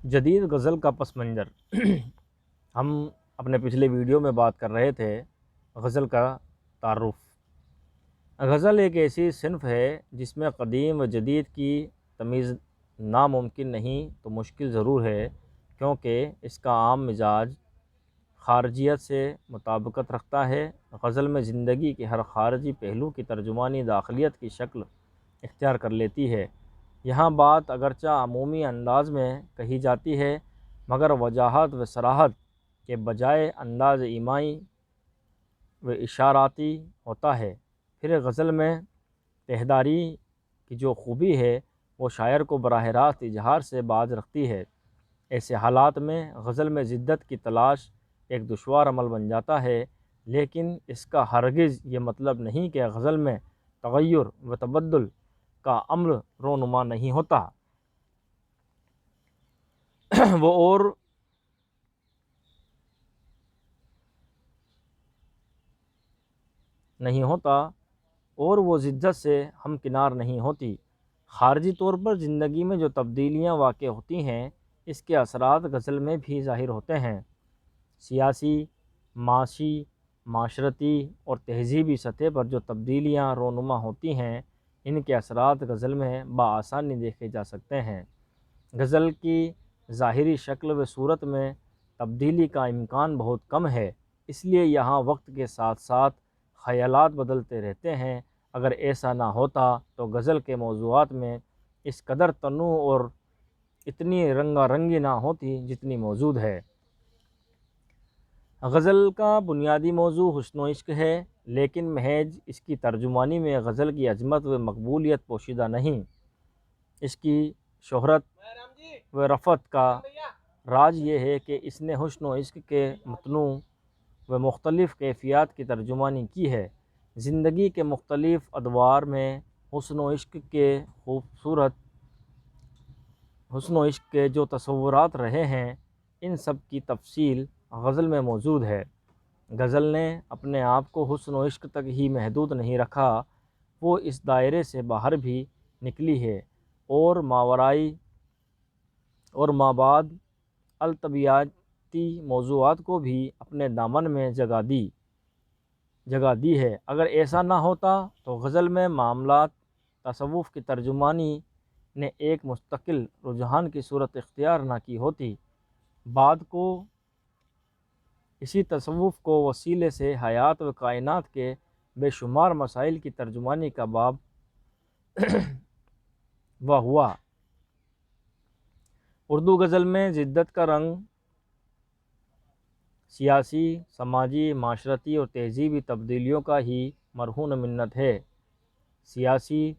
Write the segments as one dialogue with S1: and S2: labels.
S1: جدید غزل کا پس منظر ہم اپنے پچھلے ویڈیو میں بات کر رہے تھے غزل کا تعارف۔ غزل ایک ایسی صنف ہے جس میں قدیم و جدید کی تمیز ناممکن نہیں تو مشکل ضرور ہے، کیونکہ اس کا عام مزاج خارجیت سے مطابقت رکھتا ہے۔ غزل میں زندگی کے ہر خارجی پہلو کی ترجمانی داخلیت کی شکل اختیار کر لیتی ہے۔ یہاں بات اگرچہ عمومی انداز میں کہی جاتی ہے، مگر وضاحت و صراحت کے بجائے انداز ایمائی و اشاراتی ہوتا ہے۔ پھر غزل میں تہداری کی جو خوبی ہے وہ شاعر کو براہ راست اظہار سے باز رکھتی ہے۔ ایسے حالات میں غزل میں جدت کی تلاش ایک دشوار عمل بن جاتا ہے، لیکن اس کا ہرگز یہ مطلب نہیں کہ غزل میں تغیر و تبدل کا عمل رونما نہیں ہوتا۔ اور وہ جدت سے ہمکنار نہیں ہوتی۔ خارجی طور پر زندگی میں جو تبدیلیاں واقع ہوتی ہیں، اس کے اثرات غزل میں بھی ظاہر ہوتے ہیں۔ سیاسی، معاشی، معاشرتی اور تہذیبی سطح پر جو تبدیلیاں رونما ہوتی ہیں، ان کے اثرات غزل میں بآسانی دیکھے جا سکتے ہیں۔ غزل کی ظاہری شکل و صورت میں تبدیلی کا امکان بہت کم ہے، اس لیے یہاں وقت کے ساتھ ساتھ خیالات بدلتے رہتے ہیں۔ اگر ایسا نہ ہوتا تو غزل کے موضوعات میں اس قدر تنوع اور اتنی رنگا رنگی نہ ہوتی جتنی موجود ہے۔ غزل کا بنیادی موضوع حسن و عشق ہے، لیکن محض اس کی ترجمانی میں غزل کی عظمت و مقبولیت پوشیدہ نہیں۔ اس کی شہرت و رفعت کا راز یہ ہے کہ اس نے حسن و عشق کے متنوع و مختلف کیفیات کی ترجمانی کی ہے۔ زندگی کے مختلف ادوار میں حسن و عشق کے جو تصورات رہے ہیں، ان سب کی تفصیل غزل میں موجود ہے۔ غزل نے اپنے آپ کو حسن و عشق تک ہی محدود نہیں رکھا، وہ اس دائرے سے باہر بھی نکلی ہے اور مابعد الطبیعیاتی موضوعات کو بھی اپنے دامن میں جگہ دی ہے۔ اگر ایسا نہ ہوتا تو غزل میں معاملات تصوف کی ترجمانی نے ایک مستقل رجحان کی صورت اختیار نہ کی ہوتی۔ بعد کو اسی تصوف کو وسیلے سے حیات و کائنات کے بے شمار مسائل کی ترجمانی کا باب ہوا۔ اردو غزل میں جدت کا رنگ سیاسی، سماجی، معاشرتی اور تہذیبی تبدیلیوں کا ہی مرہون منت ہے۔ سیاسی،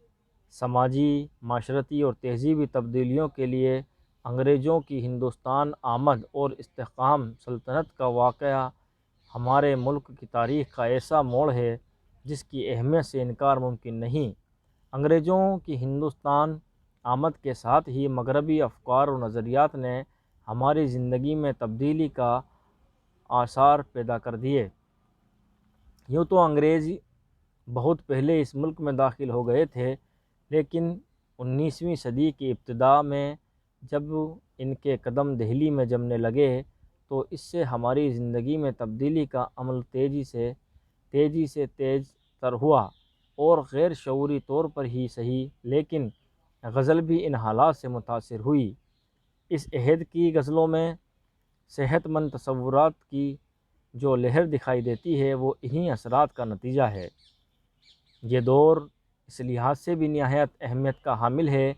S1: سماجی، معاشرتی اور تہذیبی تبدیلیوں کے لیے انگریزوں کی ہندوستان آمد اور استحکام سلطنت کا واقعہ ہمارے ملک کی تاریخ کا ایسا موڑ ہے جس کی اہمیت سے انکار ممکن نہیں۔ انگریزوں کی ہندوستان آمد کے ساتھ ہی مغربی افکار و نظریات نے ہماری زندگی میں تبدیلی کا آثار پیدا کر دیے۔ یوں تو انگریز بہت پہلے اس ملک میں داخل ہو گئے تھے، لیکن 19ویں صدی کی ابتدا میں جب ان کے قدم دہلی میں جمنے لگے تو اس سے ہماری زندگی میں تبدیلی کا عمل تیزی سے تیز تر ہوا، اور غیر شعوری طور پر ہی صحیح لیکن غزل بھی ان حالات سے متاثر ہوئی۔ اس عہد کی غزلوں میں صحت مند تصورات کی جو لہر دکھائی دیتی ہے وہ انہی اثرات کا نتیجہ ہے۔ یہ دور اس لحاظ سے بھی نہایت اہمیت کا حامل ہے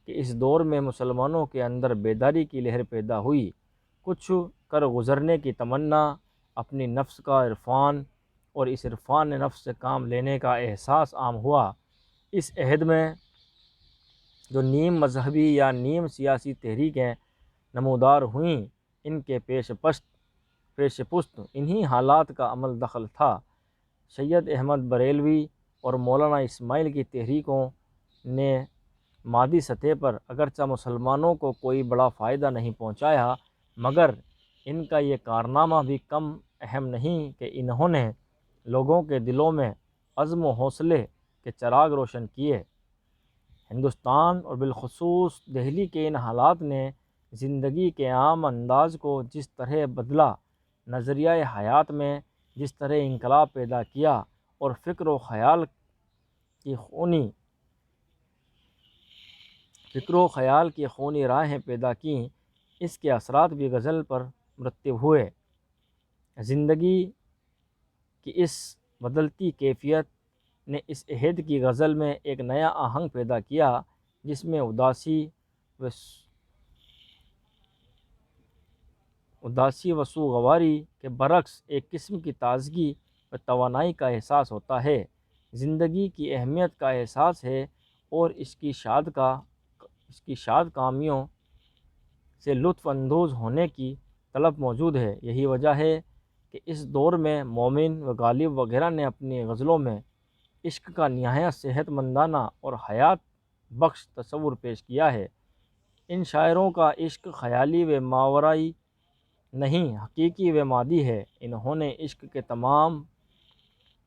S1: کہ اس دور میں مسلمانوں کے اندر بیداری کی لہر پیدا ہوئی، کچھ کر گزرنے کی تمنا، اپنی نفس کا عرفان اور اس عرفان نفس سے کام لینے کا احساس عام ہوا۔ اس عہد میں جو نیم مذہبی یا نیم سیاسی تحریکیں نمودار ہوئیں، ان کے پیش پشت انہی حالات کا عمل دخل تھا۔ سید احمد بریلوی اور مولانا اسماعیل کی تحریکوں نے مادی سطح پر اگرچہ مسلمانوں کو کوئی بڑا فائدہ نہیں پہنچایا، مگر ان کا یہ کارنامہ بھی کم اہم نہیں کہ انہوں نے لوگوں کے دلوں میں عزم و حوصلے کے چراغ روشن کیے۔ ہندوستان اور بالخصوص دہلی کے ان حالات نے زندگی کے عام انداز کو جس طرح بدلا، نظریہ حیات میں جس طرح انقلاب پیدا کیا اور فکر و خیال کی خونی راہیں پیدا کیں، اس کے اثرات بھی غزل پر مرتب ہوئے۔ زندگی کی اس بدلتی کیفیت نے اس عہد کی غزل میں ایک نیا آہنگ پیدا کیا، جس میں اداسی و سوگواری کے برعکس ایک قسم کی تازگی و توانائی کا احساس ہوتا ہے۔ زندگی کی اہمیت کا احساس ہے اور اس کی شاد کامیوں سے لطف اندوز ہونے کی طلب موجود ہے۔ یہی وجہ ہے کہ اس دور میں مومن و غالب وغیرہ نے اپنی غزلوں میں عشق کا نہایت صحت مندانہ اور حیات بخش تصور پیش کیا ہے۔ ان شاعروں کا عشق خیالی و ماورائی نہیں، حقیقی و مادی ہے۔ انہوں نے عشق کے تمام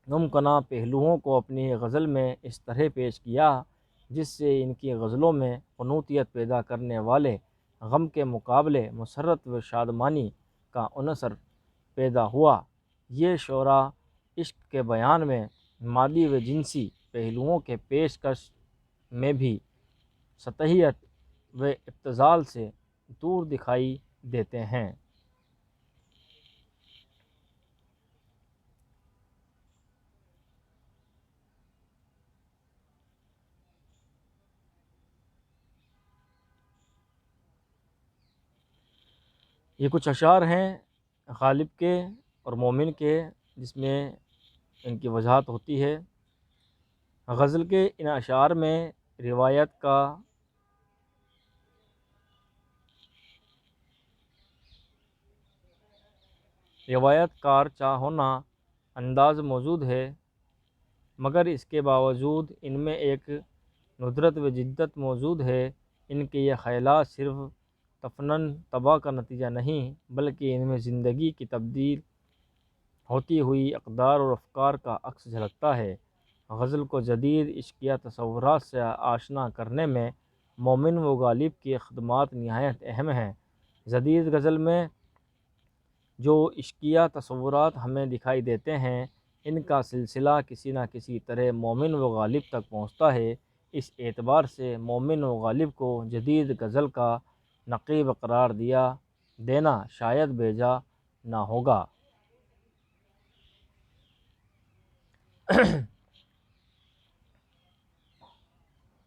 S1: ممکنہ پہلوؤں کو اپنی غزل میں اس طرح پیش کیا جس سے ان کی غزلوں میں قنوطیت پیدا کرنے والے غم کے مقابلے مسرت و شادمانی کا عنصر پیدا ہوا۔ یہ شعراء عشق کے بیان میں مادی و جنسی پہلوؤں کے پیشکش میں بھی سطحیت و ابتذال سے دور دکھائی دیتے ہیں۔ یہ کچھ اشعار ہیں غالب کے اور مومن کے، جس میں ان کی وضاحت ہوتی ہے۔ غزل کے ان اشعار میں روایت کار چاہونا انداز موجود ہے، مگر اس کے باوجود ان میں ایک ندرت و جدت موجود ہے۔ ان کے یہ خیالات صرف تفنن طبع کا نتیجہ نہیں، بلکہ ان میں زندگی کی تبدیل ہوتی ہوئی اقدار اور افکار کا عکس جھلکتا ہے۔ غزل کو جدید عشقیہ تصورات سے آشنا کرنے میں مومن و غالب کی خدمات نہایت اہم ہیں۔ جدید غزل میں جو عشقیہ تصورات ہمیں دکھائی دیتے ہیں، ان کا سلسلہ کسی نہ کسی طرح مومن و غالب تک پہنچتا ہے۔ اس اعتبار سے مومن و غالب کو جدید غزل کا نقیب قرار دینا شاید بیجا نہ ہوگا۔